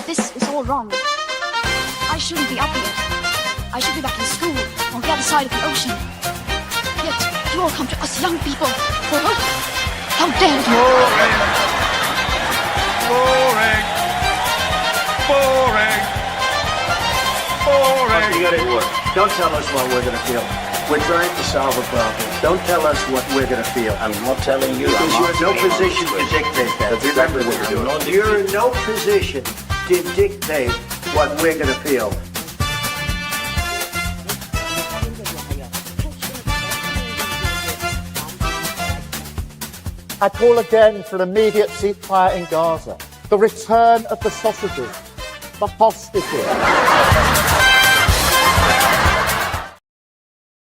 This is all wrong. I shouldn't be up here. I should be back in school on the other side of the ocean. Yet you all come to us young people for hope. How dare you! Boring. Boring. Boring. You got it work. Don't tell us what we're gonna feel. We're trying to solve a problem. Don't tell us what we're going to feel. I'm not telling you. Because you're in no position to dictate that. Remember what you're doing. You're in no position to dictate what we're going to feel. I call again for an immediate ceasefire in Gaza, the return of the sausages, the hostages.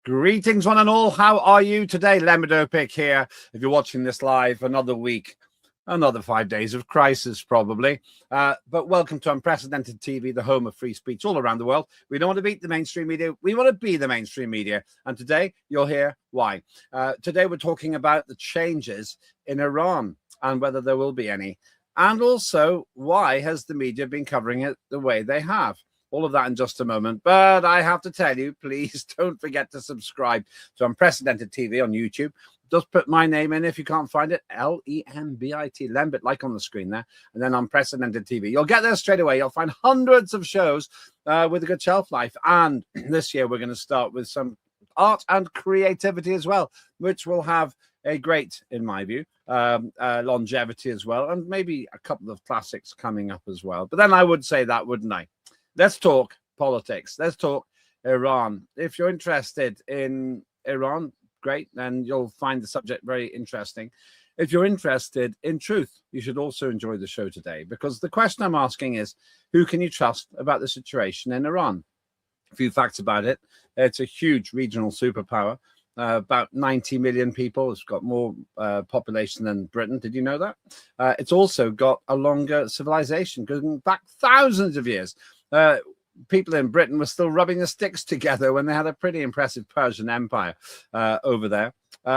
Greetings, one and all. How are you today? Lembit Öpik here. If you're watching this live, another week, another 5 days of crisis, probably. But welcome to Unprecedented TV, the home of free speech all around the world. We don't want to beat the mainstream media. We want to be the mainstream media. And today, you'll hear why. Today, we're talking about the changes in Iran and whether there will be any. And also, why has the media been covering it the way they have? All of that in just a moment. But I have to tell you, please don't forget to subscribe to Unprecedented TV on YouTube. Just put my name in if you can't find it. Lembit, Lembit, like on the screen there. And then Unprecedented TV. You'll get there straight away. You'll find hundreds of shows with a good shelf life. And this year, we're going to start with some art and creativity as well, which will have a great, in my view, longevity as well. And maybe a couple of classics coming up as well. But then I would say that, wouldn't I? Let's talk politics. Let's talk Iran. If you're interested in Iran, great, then you'll find the subject very interesting. If you're interested in truth, you should also enjoy the show today, because the question I'm asking is, who can you trust about the situation in Iran? A few facts about it. It's a huge regional superpower. About 90 million people. It's got more population than Britain. Did you know that? It's also got a longer civilization, going back thousands of years. People in Britain were still rubbing the sticks together when they had a pretty impressive Persian Empire over there.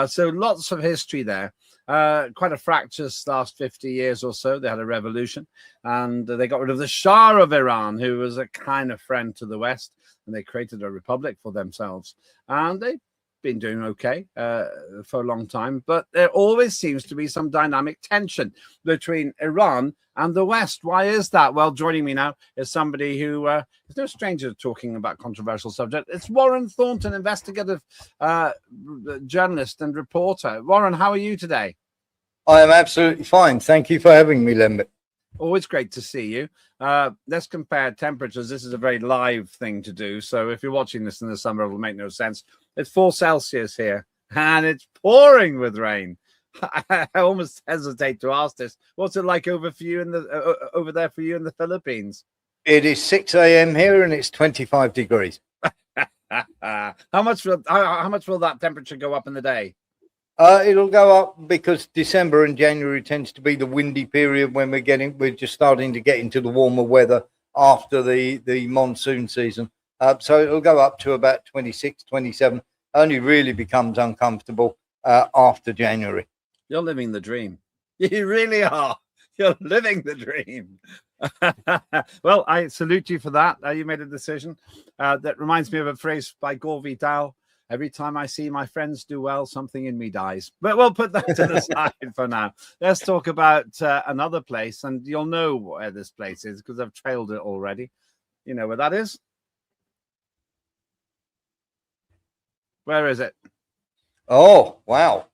So lots of history there. Quite a fractious last 50 years or so. They had a revolution and they got rid of the Shah of Iran, who was a kind of friend to the West, and they created a republic for themselves. And they've been doing okay for a long time, but there always seems to be some dynamic tension between Iran and the West. Why is that? Well, joining me now is somebody who is no stranger to talking about controversial subjects. It's Warren Thornton, investigative journalist and reporter. Warren, how are you today? I am absolutely fine. Thank you for having me, Lembit. Always great to see you. Let's compare temperatures. This is a very live thing to do. So if you're watching this in the summer, it will make no sense. It's 4 Celsius here and it's pouring with rain. I almost hesitate to ask this. What's it like over for you in the over there for you in the Philippines? It is 6 a.m. here and it's 25 degrees. How much will that temperature go up in the day? It'll go up because December and January tends to be the windy period when we're just starting to get into the warmer weather after the monsoon season. So it'll go up to about 26, 27. Only really becomes uncomfortable after January. You're living the dream. You really are. You're living the dream. Well, I salute you for that. You made a decision. That reminds me of a phrase by Gore Vidal. Every time I see my friends do well, something in me dies. But we'll put that to the side for now. Let's talk about another place. And you'll know where this place is because I've trailed it already. You know where that is? Where is it? Oh, wow.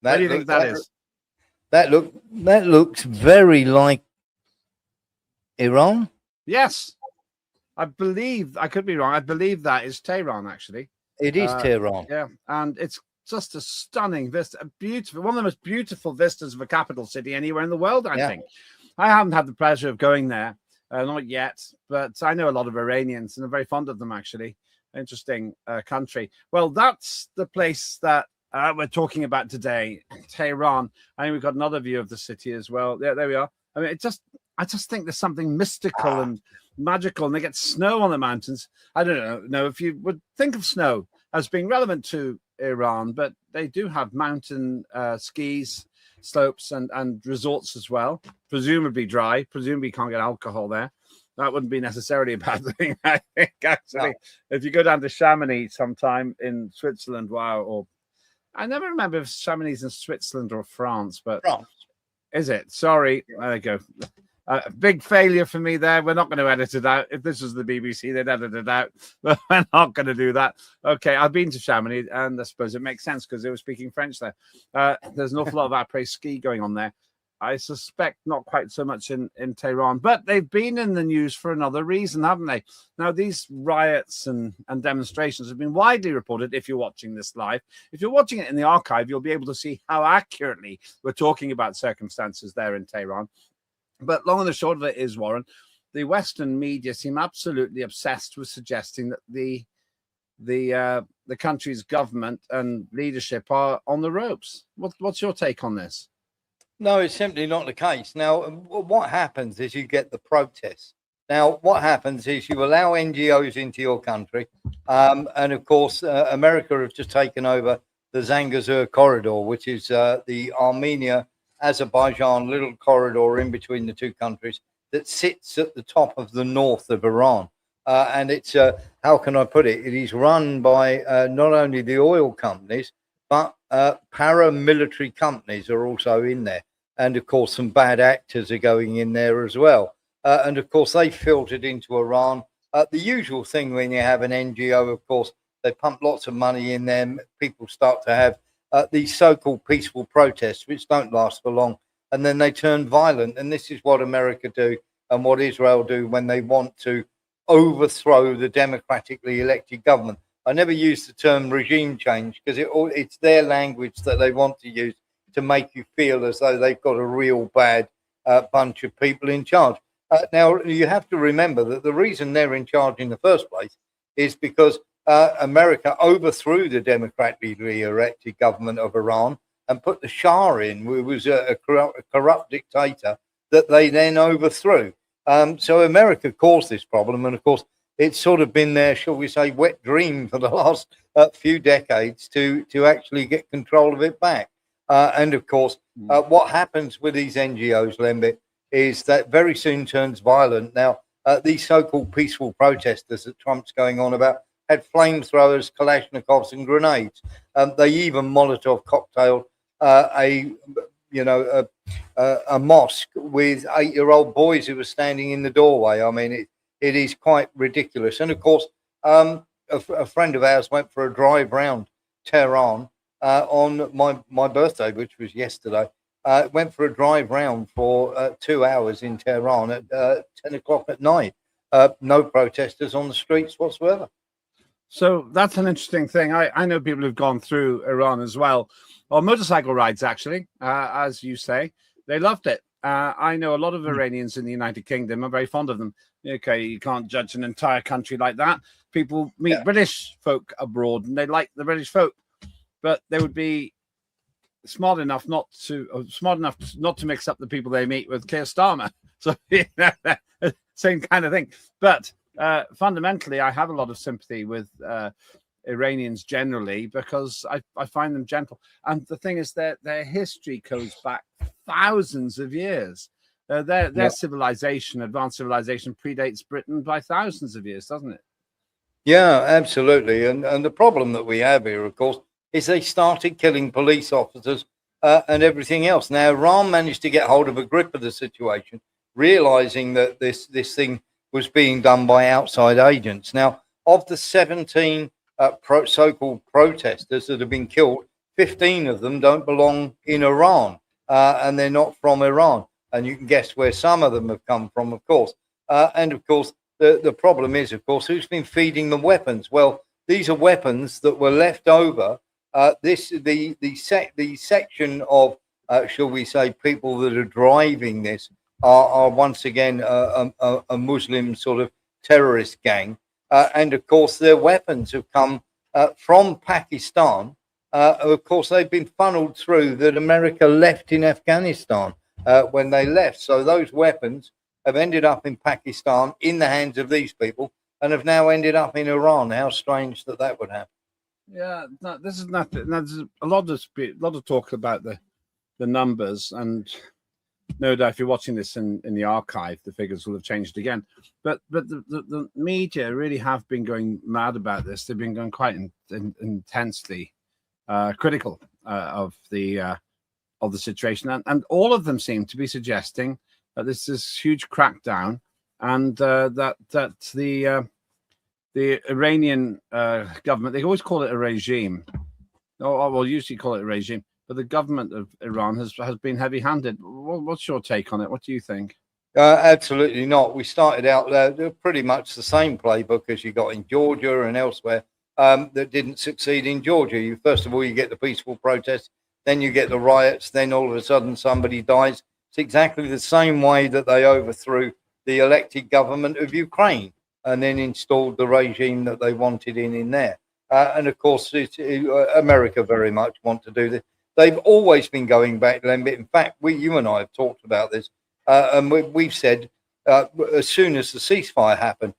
Where do you think that is? That looks very like Iran. Yes. I believe, I could be wrong. I believe that is Tehran, actually. It is Tehran. Yeah, and it's just a stunning vista, a beautiful, one of the most beautiful vistas of a capital city anywhere in the world, I think. I haven't had the pleasure of going there, not yet, but I know a lot of Iranians and I'm very fond of them, actually. Interesting country. Well, that's the place that we're talking about today, Tehran. I think we've got another view of the city as well. Yeah, there we are. I mean, I just think there's something mystical and magical, and they get snow on the mountains. I don't know if you would think of snow as being relevant to Iran, but they do have mountain skis slopes and resorts as well. Presumably dry. Presumably you can't get alcohol there. That wouldn't be necessarily a bad thing, I think, actually. No. If you go down to Chamonix sometime in Switzerland, wow, or I never remember if Chamonix in Switzerland or France, but France. Is it? Sorry. There you go. Big failure for me there. We're not going to edit it out. If this was the BBC, they'd edit it out. But we're not going to do that. Okay, I've been to Chamonix, and I suppose it makes sense because they were speaking French there. There's an awful lot of après-ski going on there. I suspect not quite so much in Tehran, but they've been in the news for another reason, haven't they? Now, these riots and demonstrations have been widely reported if you're watching this live. If you're watching it in the archive, you'll be able to see how accurately we're talking about circumstances there in Tehran. But long and the short of it is, Warren, the Western media seem absolutely obsessed with suggesting that the country's government and leadership are on the ropes. What's your take on this? No, it's simply not the case. Now, what happens is you get the protests. Now, what happens is you allow NGOs into your country. And of course, America have just taken over the Zangezur corridor, which is the Armenia-Azerbaijan little corridor in between the two countries that sits at the top of the north of Iran. And it's, how can I put it? It is run by not only the oil companies, but paramilitary companies are also in there. And of course, some bad actors are going in there as well. And of course, they filtered into Iran. The usual thing when you have an NGO, of course, they pump lots of money in them. People start to have these so-called peaceful protests, which don't last for long. And then they turn violent. And this is what America do and what Israel do when they want to overthrow the democratically elected government. I never use the term regime change because it's their language that they want to use to make you feel as though they've got a real bad bunch of people in charge. Now, you have to remember that the reason they're in charge in the first place is because America overthrew the democratically elected government of Iran and put the Shah in, who was a corrupt dictator that they then overthrew. So America caused this problem. And of course, it's sort of been their, shall we say, wet dream for the last few decades to actually get control of it back. And of course, what happens with these NGOs, Lembit, is that very soon turns violent. Now, these so-called peaceful protesters that Trump's going on about had flamethrowers, Kalashnikovs, and grenades. They even Molotov cocktailed a mosque with 8-year-old boys who were standing in the doorway. I mean, it is quite ridiculous. And of course, a friend of ours went for a drive round Tehran on my birthday, which was yesterday. Went for a drive round for 2 hours in Tehran at 10 o'clock at night. No protesters on the streets whatsoever. So that's an interesting thing. I know people who've gone through Iran as well, on motorcycle rides, actually, as you say. They loved it. I know a lot of Iranians in the United Kingdom. I'm very fond of them. Okay, you can't judge an entire country like that. People meet British folk abroad, and they like the British folk. But they would be smart enough not to mix up the people they meet with Keir Starmer. So same kind of thing. But fundamentally, I have a lot of sympathy with Iranians generally because I find them gentle. And the thing is that their history goes back thousands of years. Their civilization, advanced civilization, predates Britain by thousands of years, doesn't it? Yeah, absolutely. And the problem that we have here, of course, is they started killing police officers and everything else. Now, Iran managed to get hold of a grip of the situation, realizing that this thing was being done by outside agents. Now, of the 17 so-called protesters that have been killed, 15 of them don't belong in Iran, and they're not from Iran. And you can guess where some of them have come from, of course. And, of course, the problem is, of course, who's been feeding them weapons? Well, these are weapons that were left over. The section of, shall we say, people that are driving this are once again a Muslim sort of terrorist gang. And, of course, their weapons have come from Pakistan. Of course, they've been funneled through that America left in Afghanistan when they left. So those weapons have ended up in Pakistan in the hands of these people and have now ended up in Iran. How strange that would happen. Yeah, no, this is nothing. There's a lot of talk about the the numbers, and no doubt if you're watching this in the archive, the figures will have changed again. But the media really have been going mad about this. They've been going quite intensely critical of the situation, and all of them seem to be suggesting that this is huge crackdown, and that the Iranian government, they always call it a regime. Oh, well, usually call it a regime, but the government of Iran has been heavy-handed. What's your take on it? What do you think? Absolutely not. We started out pretty much the same playbook as you got in Georgia and elsewhere that didn't succeed in Georgia. First of all, you get the peaceful protests, then you get the riots, then all of a sudden somebody dies. It's exactly the same way that they overthrew the elected government of Ukraine and then installed the regime that they wanted in there. And of course, America very much want to do this. They've always been going back, Lembit. In fact, you and I have talked about this, and we've said as soon as the ceasefire happened,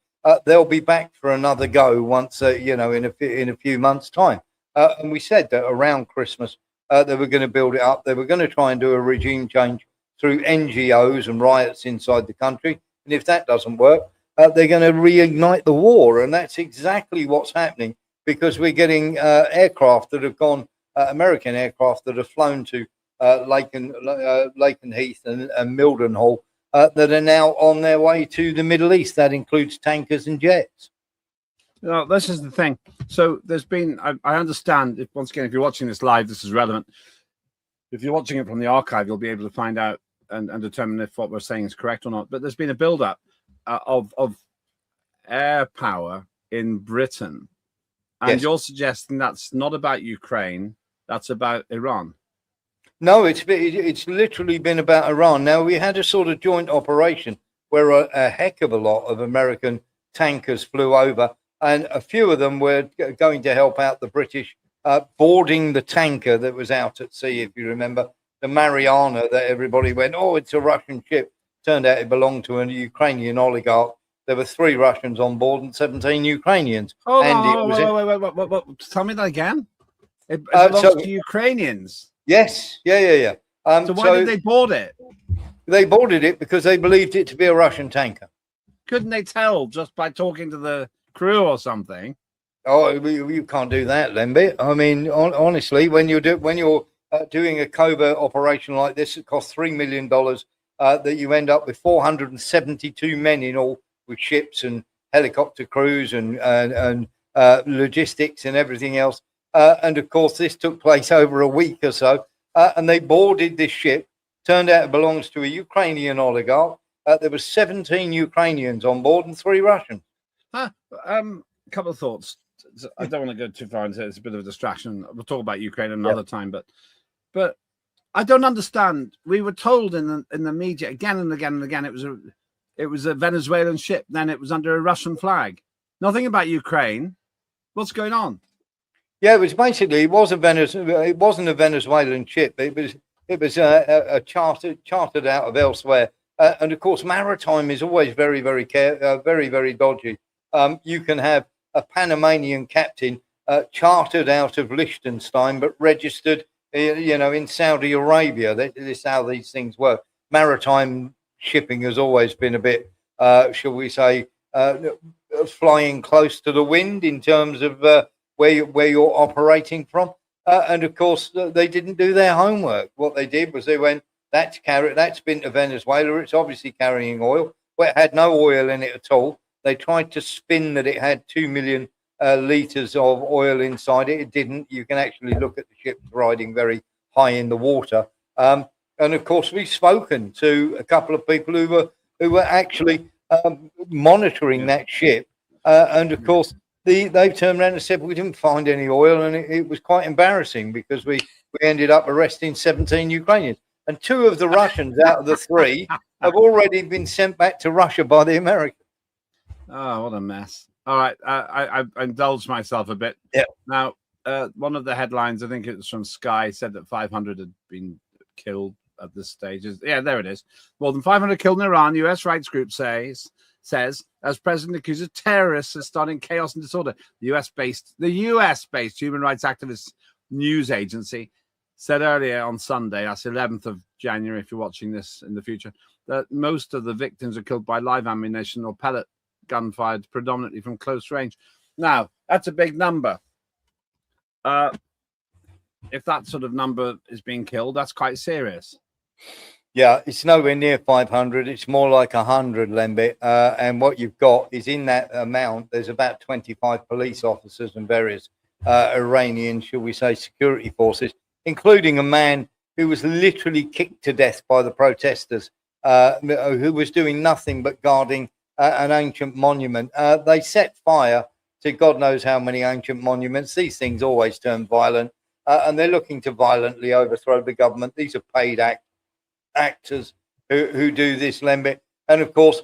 they'll be back for another go once, in a few months' time. And we said that around Christmas they were going to build it up. They were going to try and do a regime change through NGOs and riots inside the country. And if that doesn't work, they're going to reignite the war. And that's exactly what's happening, because we're getting aircraft that have gone, American aircraft that have flown to Lakenheath and Mildenhall that are now on their way to the Middle East. That includes tankers and jets. No, this is the thing. So there's been, I understand, once again, if you're watching this live, this is relevant. If you're watching it from the archive, you'll be able to find out and determine if what we're saying is correct or not. But there's been a build-up of air power in Britain. And Yes. You're suggesting that's not about Ukraine, that's about Iran. No, it's literally been about Iran. Now, we had a sort of joint operation where a heck of a lot of American tankers flew over, and a few of them were going to help out the British boarding the tanker that was out at sea, if you remember, the Mariana, that everybody went, oh, it's a Russian ship. Turned out it belonged to a Ukrainian oligarch. There were 3 Russians on board and 17 Ukrainians. Oh, and wait. Tell me that again. It belongs to Ukrainians. Yes, yeah. So why did they board it? They boarded it because they believed it to be a Russian tanker. Couldn't they tell just by talking to the crew or something? Oh, you can't do that, Lembit. I mean, honestly, when you're doing a covert operation like this, it costs $3 million. That you end up with 472 men in all, with ships and helicopter crews and logistics and everything else. And of course, this took place over a week or so. And they boarded this ship. Turned out it belongs to a Ukrainian oligarch. There were 17 Ukrainians on board and 3 Russians. A couple of thoughts. I don't want to go too far into it. It's a bit of a distraction. We'll talk about Ukraine another time. But I don't understand. We were told in the media again and again and again it was a Venezuelan ship. Then it was under a Russian flag. Nothing about Ukraine. What's going on? Yeah, it was basically it wasn't a Venezuelan ship. It was a chartered out of elsewhere. And of course, maritime is always very, very very dodgy. You can have a Panamanian captain chartered out of Liechtenstein, but registered, in Saudi Arabia. This is how these things work. Maritime shipping has always been a bit, shall we say, flying close to the wind in terms of where you're operating from. And of course, they didn't do their homework. What they did was they went, that's been to Venezuela. It's obviously carrying oil. Well, it had no oil in it at all. They tried to spin that it had 2 million litres of oil inside it. It didn't. You can actually look at the ship riding very high in the water. And of course, we've spoken to a couple of people who were actually monitoring that ship. And of course, they've turned around and said we didn't find any oil, and it was quite embarrassing because we ended up arresting 17 Ukrainians. And 2 of the Russians out of the 3 have already been sent back to Russia by the Americans. Oh, what a mess. All right. I indulged myself a bit. Yeah. Now, one of the headlines, I think it was from Sky, said that 500 had been killed at this stage. Yeah, there it is. More than 500 killed in Iran, US rights group says, as president accuses terrorists of starting chaos and disorder. The US-based human rights activist news agency said earlier on Sunday, that's 11th of January, if you're watching this in the future, that most of the victims are killed by live ammunition or pellet gun fired predominantly from close range. Now, that's a big number. If that sort of number is being killed, that's quite serious. Yeah, it's nowhere near 500. It's more like 100, Lembit. And what you've got is in that amount, there's about 25 police officers and various Iranian, shall we say, security forces, including a man who was literally kicked to death by the protesters, who was doing nothing but guarding an ancient monument. They set fire to God knows how many ancient monuments. These things always turn violent, and they're looking to violently overthrow the government. These are paid actors who do this, Lembit. And of course,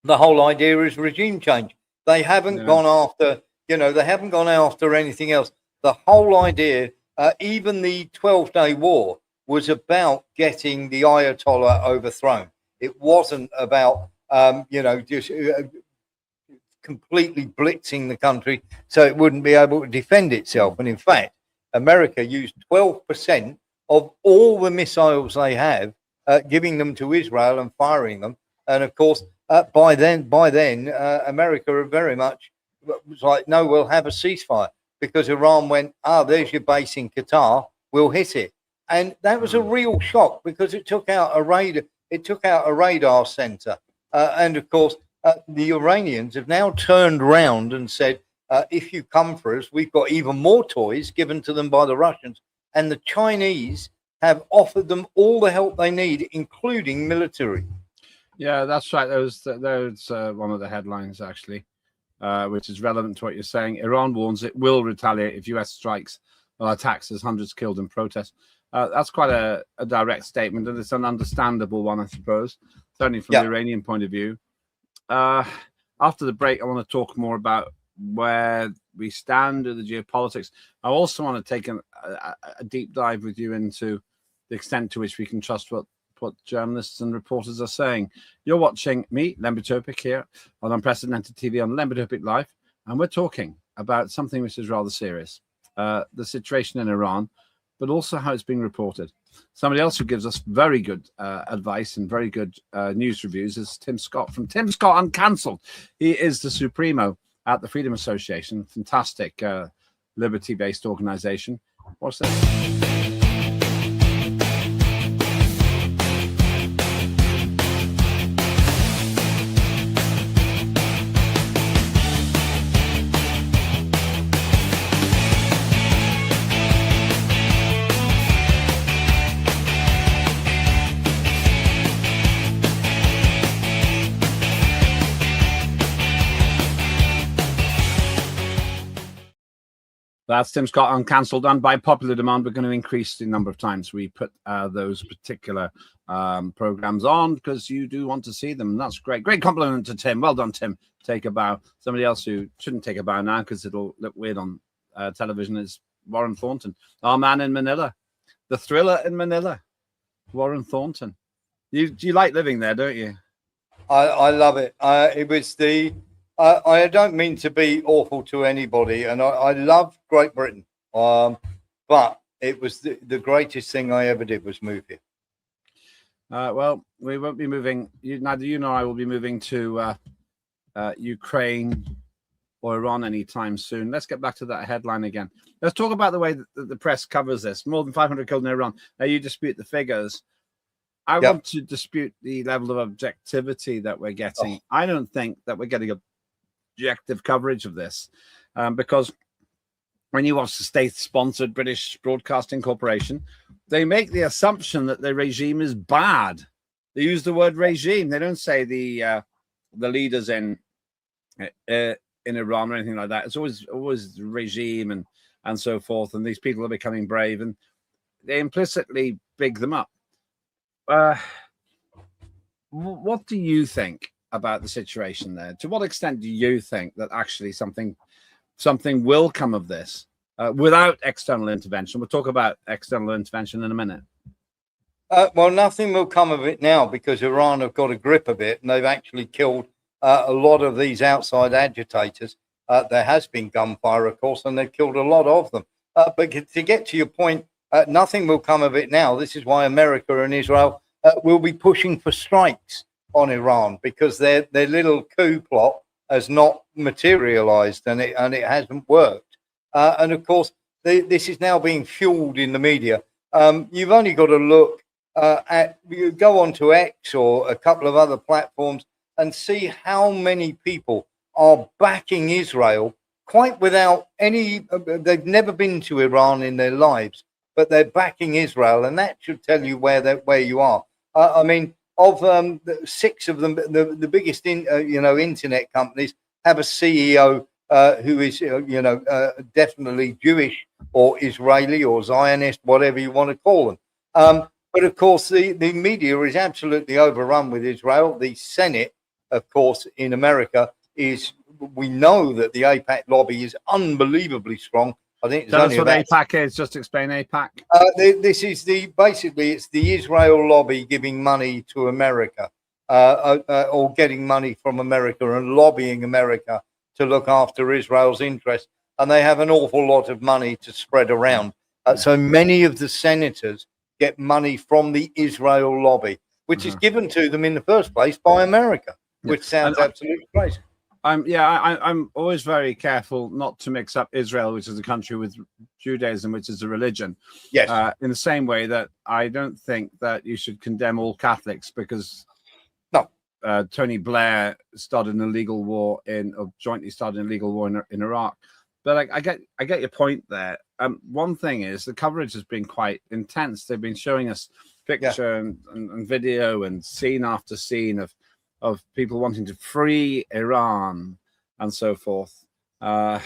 the whole idea is regime change. They haven't gone after, they haven't gone after anything else. The whole idea, even the 12-day war, was about getting the Ayatollah overthrown. It wasn't about, just completely blitzing the country so it wouldn't be able to defend itself. And in fact, America used 12% of all the missiles they have, giving them to Israel and firing them. And of course, by then, America are very much was like, no, we'll have a ceasefire, because Iran went, there's your base in Qatar, we'll hit it. And that was a real shock, because it took out a radar center. And of course, the Iranians have now turned around and said, if you come for us, we've got even more toys given to them by the Russians. And the Chinese have offered them all the help they need, including military. Yeah, that's right. There's one of the headlines, actually, which is relevant to what you're saying. Iran warns it will retaliate if U.S. strikes or attacks as hundreds killed in protest. That's quite a direct statement, and it's an understandable one, I suppose, certainly from the Iranian point of view. After the break, I want to talk more about where we stand in the geopolitics. I also want to take a deep dive with you into the extent to which we can trust what journalists and reporters are saying. You're watching me, Lembit Öpik, here on Unprecedented TV on Lembit Öpik Live, and we're talking about something which is rather serious, the situation in Iran, but also how it's being reported. Somebody else who gives us very good advice and very good news reviews is Tim Scott from Tim Scott Uncancelled. He is the Supremo at the Freedom Association, fantastic liberty-based organization. What's this? That's Tim Scott Uncancelled, and by popular demand, we're going to increase the number of times we put those particular programs on, because you do want to see them, and that's great. Great compliment to Tim. Well done, Tim. Take a bow. Somebody else who shouldn't take a bow now because it'll look weird on television is Warren Thornton, our man in Manila, the thriller in Manila, Warren Thornton. You like living there, don't you? I love it. It was I don't mean to be awful to anybody, and I love Great Britain, but it was the greatest thing I ever did was move here. Well, we won't be moving. Neither you nor I will be moving to Ukraine or Iran anytime soon. Let's get back to that headline again. Let's talk about the way that the press covers this. More than 500 killed in Iran. Now, you dispute the figures. I want to dispute the level of objectivity that we're getting. I don't think that we're getting objective coverage of this, because when you watch the state-sponsored British Broadcasting Corporation, they make the assumption that the regime is bad. They use the word regime. They don't say the leaders in Iran or anything like that. It's always regime and so forth. And these people are becoming brave, and they implicitly big them up. What do you think about the situation there? To what extent do you think that actually something will come of this without external intervention? We'll talk about external intervention in a minute. Well, nothing will come of it now, because Iran have got a grip of it, and they've actually killed a lot of these outside agitators. There has been gunfire, of course, and they've killed a lot of them. But to get to your point Nothing will come of it now. This is why America and Israel will be pushing for strikes on Iran, because their little coup plot has not materialized, and it hasn't worked. And of course, this is now being fueled in the media. You've only got to look you go onto X or a couple of other platforms and see how many people are backing Israel quite without any. They've never been to Iran in their lives, but they're backing Israel, and that should tell you where you are. I mean, of six of them, the biggest internet companies have a CEO who is definitely Jewish or Israeli or Zionist, whatever you want to call them. But of course, the media is absolutely overrun with Israel. The Senate, of course, in America we know that the AIPAC lobby is unbelievably strong. I think tell us what AIPAC is. Just explain AIPAC. This is it's the Israel lobby giving money to America, or getting money from America and lobbying America to look after Israel's interests. And they have an awful lot of money to spread around. So many of the senators get money from the Israel lobby, which is given to them in the first place by America, which sounds absolutely crazy. I'm always very careful not to mix up Israel, which is a country, with Judaism, which is a religion. Yes. In the same way that I don't think that you should condemn all Catholics because Tony Blair started an illegal war jointly started an illegal war in Iraq. But I get your point there. One thing is the coverage has been quite intense. They've been showing us picture and video and scene after scene of people wanting to free Iran and so forth. I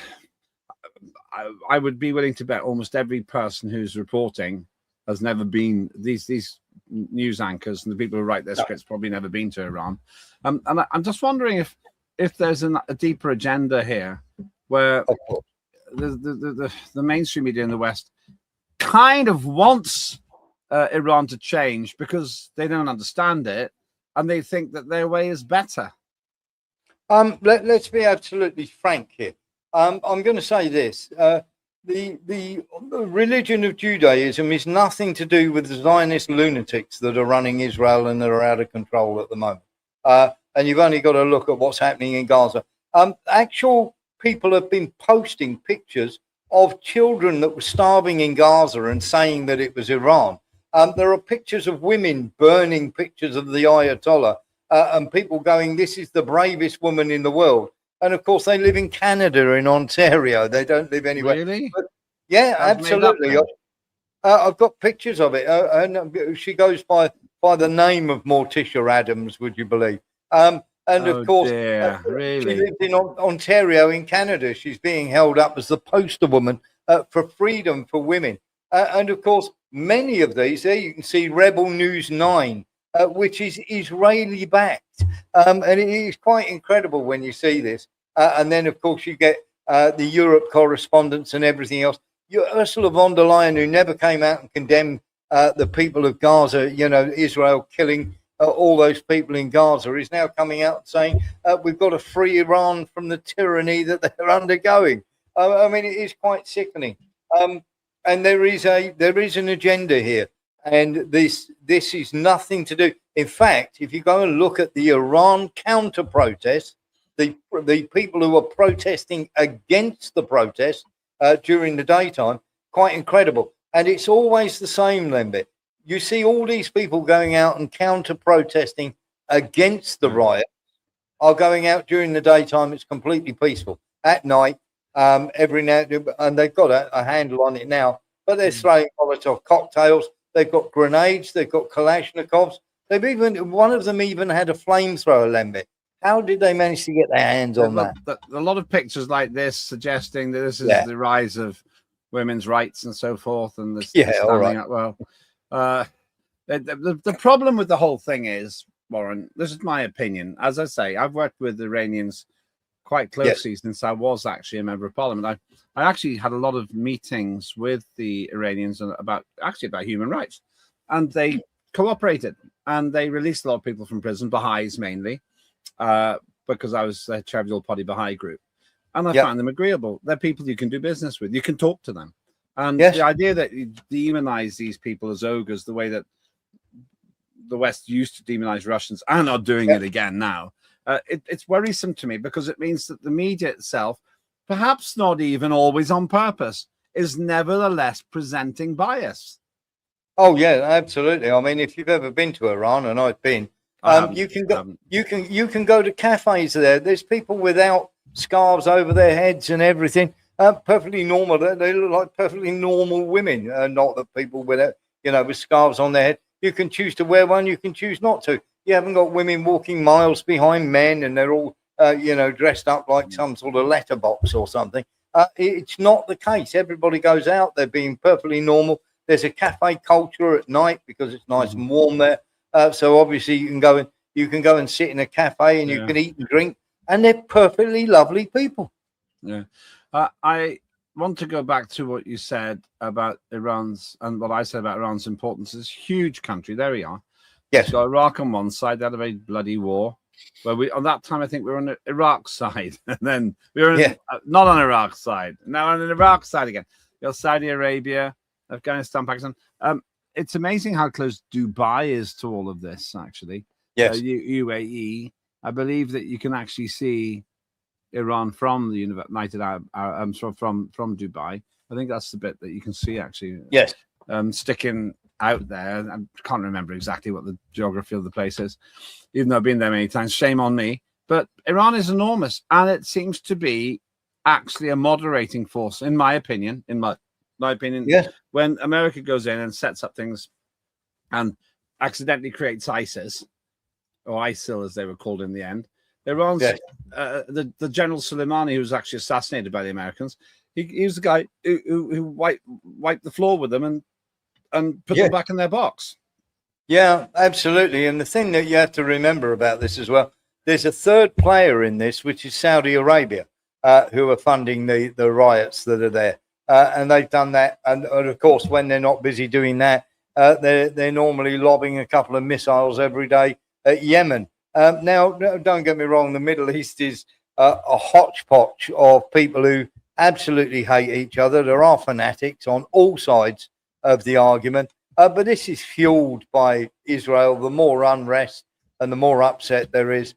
would be willing to bet almost every person who's reporting has never been, these news anchors and the people who write their scripts probably never been to Iran. And I'm just wondering if there's a deeper agenda here where the mainstream media in the West kind of wants Iran to change because they don't understand it. And they think that their way is better. Let's be absolutely frank here. I'm going to say this: the religion of Judaism is nothing to do with the Zionist lunatics that are running Israel and that are out of control at the moment. And you've only got to look at what's happening in Gaza. Actual people have been posting pictures of children that were starving in Gaza and saying that it was Iran. There are pictures of women burning pictures of the Ayatollah, and people going, this is the bravest woman in the world. And of course, they live in Canada, in Ontario. They don't live anywhere. Really? But, yeah, absolutely. I've got pictures of it. And she goes by the name of Morticia Adams, would you believe? And of course, really? She lives in Ontario, in Canada. She's being held up as the poster woman for freedom for women. And of course, many of these, there you can see Rebel News 9, which is Israeli backed. And it is quite incredible when you see this. And then, of course, you get the Europe correspondents and everything else. Ursula von der Leyen, who never came out and condemned the people of Gaza, Israel killing all those people in Gaza, is now coming out and saying we've got to free Iran from the tyranny that they're undergoing. I mean, it is quite sickening. And there is an agenda here, and this is nothing to do. In fact, if you go and look at the Iran counter protests, the people who are protesting against the protest during the daytime, quite incredible. And it's always the same, Lembit. You see all these people going out and counter protesting against the riot are going out during the daytime. It's completely peaceful. At night, every now and they've got a handle on it now, but they're throwing Molotov cocktails. They've got grenades. They've got Kalashnikovs. One of them even had a flamethrower, Lembit. How did they manage to get their hands on that? A lot of pictures like this suggesting that this is the rise of women's rights and so forth. And this, all right. up. Well, the problem with the whole thing is, Warren, this is my opinion. As I say, I've worked with Iranians quite closely since I was actually a member of parliament. I actually had a lot of meetings with the Iranians about human rights, and they cooperated and they released a lot of people from prison, Baha'is mainly, because I was the chair of the All Party Baha'i group, and I found them agreeable. They're people you can do business with. You can talk to them. And Yes. the idea that you demonize these people as ogres, the way that the West used to demonize Russians and are doing it again now, it's worrisome to me, because it means that the media itself, perhaps not even always on purpose, is nevertheless presenting bias. Oh yeah, absolutely. I mean, if you've ever been to Iran, and I've been, you can go to cafes there. There's people without scarves over their heads and everything, perfectly normal. They look like perfectly normal women, not that people with with scarves on their head. You can choose to wear one. You can choose not to. You haven't got women walking miles behind men, and they're all dressed up like some sort of letterbox or something. It's not the case. Everybody goes out. They're being perfectly normal. There's a cafe culture at night because it's nice and warm there. So obviously you can go and sit in a cafe and you can eat and drink, and they're perfectly lovely people. Yeah. I want to go back to what you said about Iran's, and what I said about Iran's importance. It's a huge country. There we are. Yes. So Iraq on one side, they had a very bloody war. Where on that time, I think we were on the Iraq side, and then we were not on Iraq side. Now on the Iraq side again. You know, Saudi Arabia, Afghanistan, Pakistan. It's amazing how close Dubai is to all of this. Actually, yes, UAE. I believe that you can actually see Iran from the United Arab, from Dubai. I think that's the bit that you can see actually. Yes, sticking out there. I can't remember exactly what the geography of the place is, even though I've been there many times. Shame on me. But Iran is enormous, and it seems to be actually a moderating force, in my opinion. In my opinion, yes. When America goes in and sets up things and accidentally creates ISIS, or ISIL as they were called in the end, Iran's the General Soleimani, who was actually assassinated by the Americans. He was the guy who wiped the floor with them and put them back in their box. Yeah, absolutely. And the thing that you have to remember about this as well, there's a third player in this, which is Saudi Arabia, who are funding the riots that are there. And they've done that. And of course, when they're not busy doing that, they're normally lobbing a couple of missiles every day at Yemen. Now, don't get me wrong, the Middle East is a hodgepodge of people who absolutely hate each other. There are fanatics on all sides of the argument. But this is fueled by Israel. The more unrest and the more upset there is.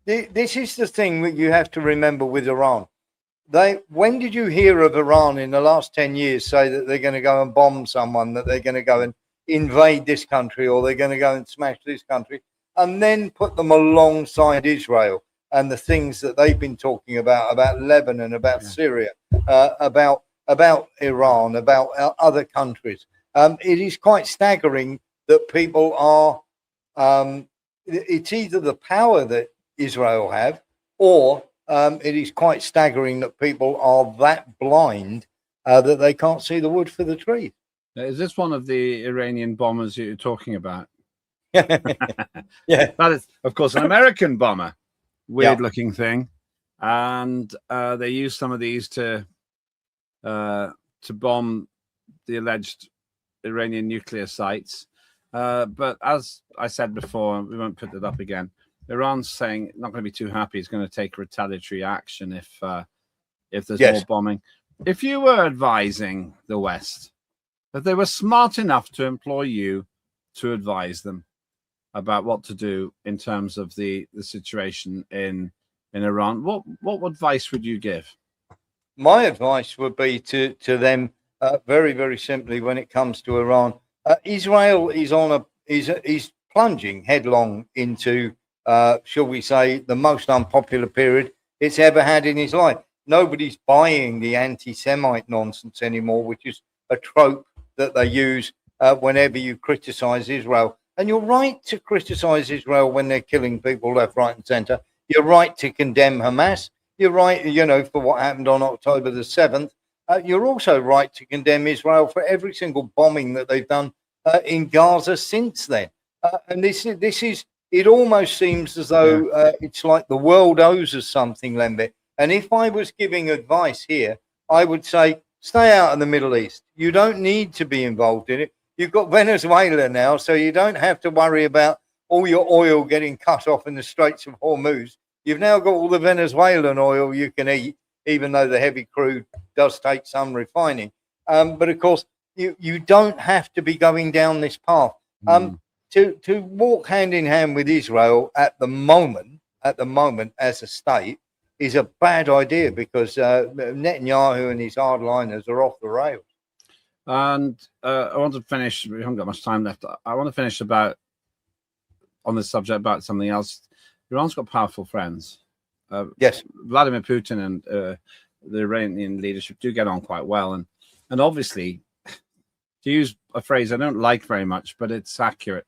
This is the thing that you have to remember with Iran. When did you hear of Iran in the last 10 years say that they're going to go and bomb someone, that they're going to go and invade this country, or they're going to go and smash this country, and then put them alongside Israel and the things that they've been talking about Lebanon, about Syria, about Iran, about other countries? It is quite staggering that people are, it's either the power that Israel have, or it is quite staggering that people are that blind that they can't see the wood for the trees. Is this one of the Iranian bombers you're talking about? Yeah. That is, of course, an American bomber. Weird looking thing. And they used some of these to bomb the alleged Iranian nuclear sites. But as I said before, we won't put that up again, Iran's saying not going to be too happy. It's going to take retaliatory action if there's more bombing. If you were advising the West, if they were smart enough to employ you to advise them about what to do in terms of the situation in Iran, what advice would you give? My advice would be to them very, very simply when it comes to Iran. Israel is plunging headlong into, shall we say, the most unpopular period it's ever had in his life. Nobody's buying the anti-Semite nonsense anymore, which is a trope that they use whenever you criticize Israel. And you're right to criticize Israel when they're killing people left, right, and center. You're right to condemn Hamas. You're right, for what happened on October the 7th. You're also right to condemn Israel for every single bombing that they've done in Gaza since then. And this is, it almost seems as though it's like the world owes us something, Lembit. And if I was giving advice here, I would say, stay out of the Middle East. You don't need to be involved in it. You've got Venezuela now, so you don't have to worry about all your oil getting cut off in the Straits of Hormuz. You've now got all the Venezuelan oil you can eat, even though the heavy crude does take some refining. But of course, you don't have to be going down this path. To walk hand in hand with Israel at the moment as a state is a bad idea, because Netanyahu and his hardliners are off the rails. And I want to finish. We haven't got much time left. I want to finish on this subject about something else. Iran's got powerful friends. Yes, Vladimir Putin and the Iranian leadership do get on quite well, and obviously, to use a phrase I don't like very much, but it's accurate.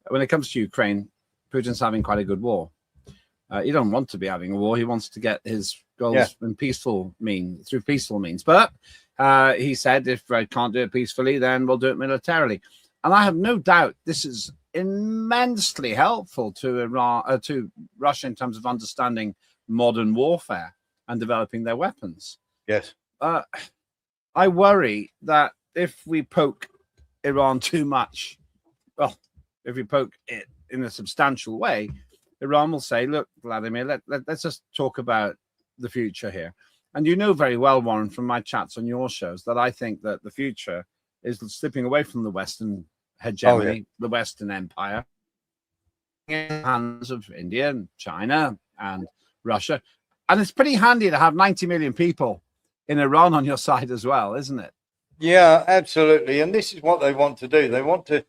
When it comes to Ukraine, Putin's having quite a good war. He don't want to be having a war. He wants to get his goals through peaceful means. But he said, if I can't do it peacefully, then we'll do it militarily. And I have no doubt this is immensely helpful to Iran, to Russia, in terms of understanding modern warfare and developing their weapons. Yes. I worry that if we poke Iran too much, if we poke it in a substantial way, Iran will say, look, Vladimir, let's just talk about the future here. And you know very well, Warren, from my chats on your shows, that I think that the future is slipping away from the Western hegemony, the Western empire, in the hands of India and China and Russia. And it's pretty handy to have 90 million people in Iran on your side as well, isn't it? Yeah, absolutely. And this is what they want to do. They want to,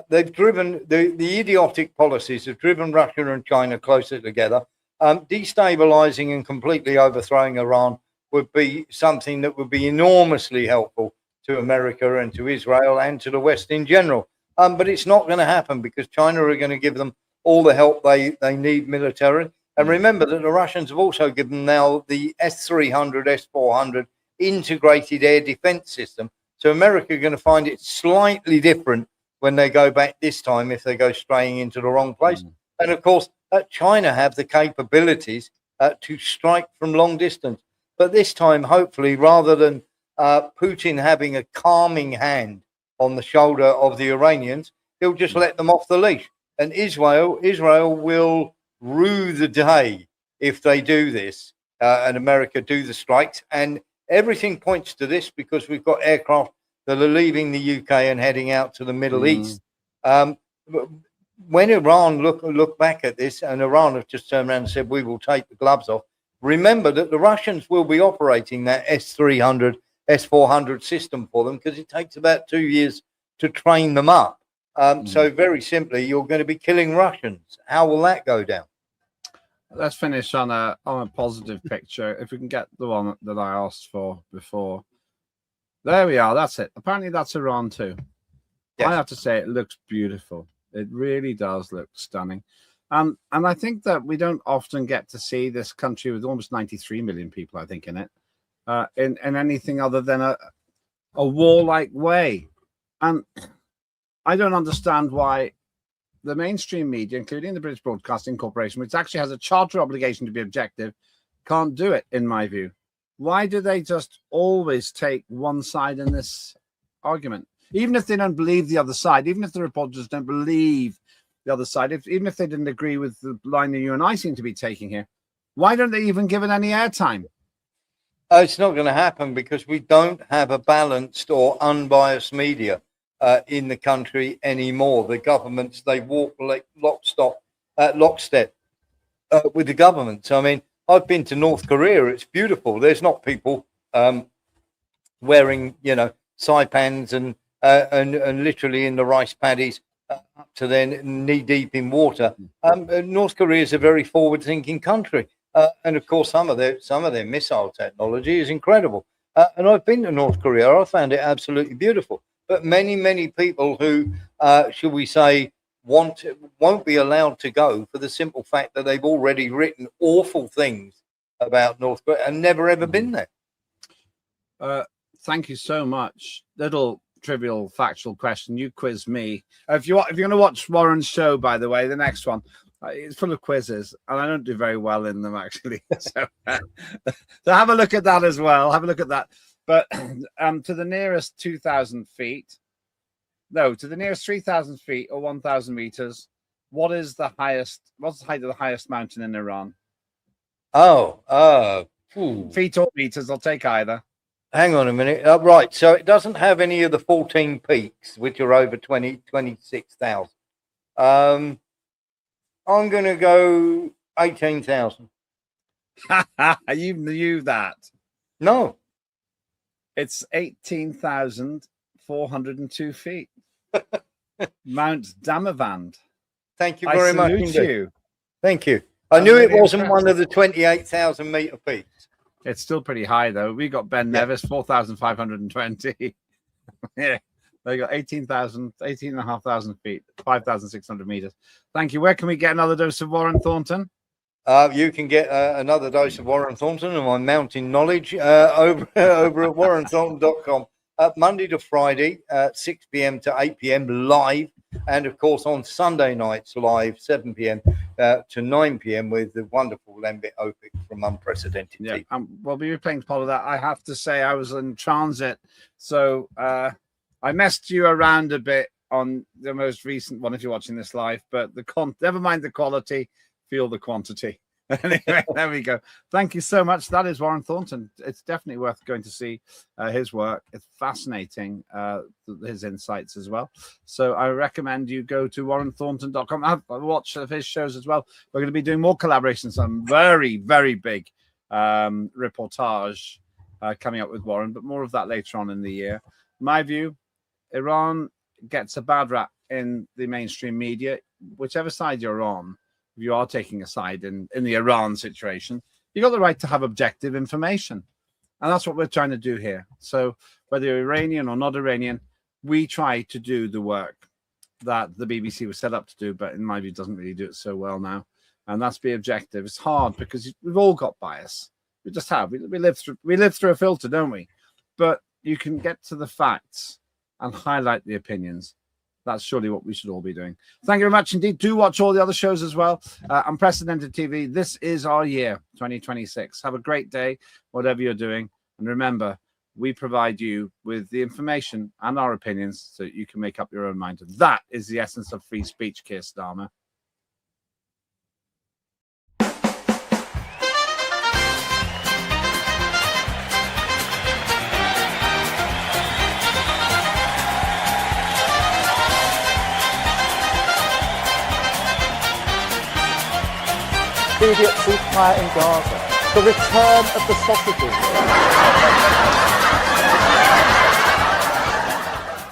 they've driven, the idiotic policies have driven Russia and China closer together. Destabilizing and completely overthrowing Iran would be something that would be enormously helpful to America and to Israel and to the West in general. But it's not going to happen, because China are going to give them all the help they need militarily. And remember that the Russians have also given now the S-300, S-400 integrated air defense system. So America are going to find it slightly different when they go back this time, if they go straying into the wrong place. And of course, China have the capabilities to strike from long distance. But this time, hopefully, rather than Putin having a calming hand on the shoulder of the Iranians, he'll just let them off the leash. And Israel will rue the day if they do this, and America do the strikes. And everything points to this, because we've got aircraft that are leaving the UK and heading out to the Middle East. When Iran look back at this, and Iran have just turned around and said, we will take the gloves off, remember that the Russians will be operating that S-300, S-400 system for them, because it takes about 2 years to train them up. So very simply, you're going to be killing Russians. How will that go down? Let's finish on a positive picture. If we can get the one that I asked for before. There we are. That's it. Apparently that's Iran too. Yes. I have to say, it looks beautiful. It really does look stunning. And I think that we don't often get to see this country with almost 93 million people, I think, in it, in anything other than a warlike way. And I don't understand why the mainstream media, including the British Broadcasting Corporation, which actually has a charter obligation to be objective, can't do it, in my view. Why do they just always take one side in this argument? Even if they don't believe the other side, even if the reporters don't believe the other side, even if they didn't agree with the line that you and I seem to be taking here, why don't they even give it any airtime? It's not going to happen, because we don't have a balanced or unbiased media in the country anymore. The governments, they walk like lockstep with the governments. I mean, I've been to North Korea. It's beautiful. There's not people wearing, saipans and literally in the rice paddies up to their knee deep in water. North Korea is a very forward-thinking country, and of course, some of their missile technology is incredible. And I've been to North Korea. I found it absolutely beautiful. But many people who, shall we say, won't be allowed to go for the simple fact that they've already written awful things about North Korea and never ever been there. Thank you so much. Little trivial factual question. You quiz me. If you're going to watch Warren's show, by the way, the next one, it's full of quizzes, and I don't do very well in them, actually. So have a look at that as well. Have a look at that. But to the nearest 2,000 feet, no, to the nearest 3,000 feet or 1,000 meters, what's the height of the highest mountain in Iran? Feet or meters, I'll take either. Hang on a minute. Right, so it doesn't have any of the 14 peaks, which are over 26,000. I'm going to go 18,000. You knew that. No. It's 18,402 feet. Mount Damavand. Thank you very much salute indeed. you. Thank you. I I'm knew it really wasn't impressed. one of the 28,000 meter peaks. It's still pretty high, though. We got Ben Nevis, 4,520. Yeah, they got 18,500 feet, 5,600 meters. Thank you. Where can we get another dose of Warren Thornton? You can get another dose of Warren Thornton and my mountain knowledge over at warrenthornton.com. Monday to Friday, 6 p.m. to 8 p.m. live. And, of course, on Sunday nights live, 7 p.m. To 9 p.m. with the wonderful Lembit Öpik from Unprecedented TV. We'll be playing part of that. I have to say I was in transit. So I messed you around a bit on the most recent one if you're watching this live. But never mind the quality, feel the quantity. Anyway, there we go. Thank you so much. That is Warren Thornton. It's definitely worth going to see his work. It's fascinating, his insights as well. So I recommend you go to warrenthornton.com. Have a watch of his shows as well. We're going to be doing more collaborations, some very, very big reportage coming up with Warren, but more of that later on in the year. My view, Iran gets a bad rap in the mainstream media, whichever side you're on. If you are taking a side in the Iran situation, you got the right to have objective information. And that's what we're trying to do here. So whether you're Iranian or not Iranian, we try to do the work that the BBC was set up to do, but in my view, doesn't really do it so well now. And that's be objective. It's hard because we've all got bias. We just have. We live through a filter, don't we? But you can get to the facts and highlight the opinions. That's surely what we should all be doing. Thank you very much indeed. Do watch all the other shows as well. Unprecedented TV. This is our year, 2026. Have a great day, whatever you're doing. And remember, we provide you with the information and our opinions so that you can make up your own mind. That is the essence of free speech, Keir Starmer. Immediate ceasefire in Gaza. The return of the sausages.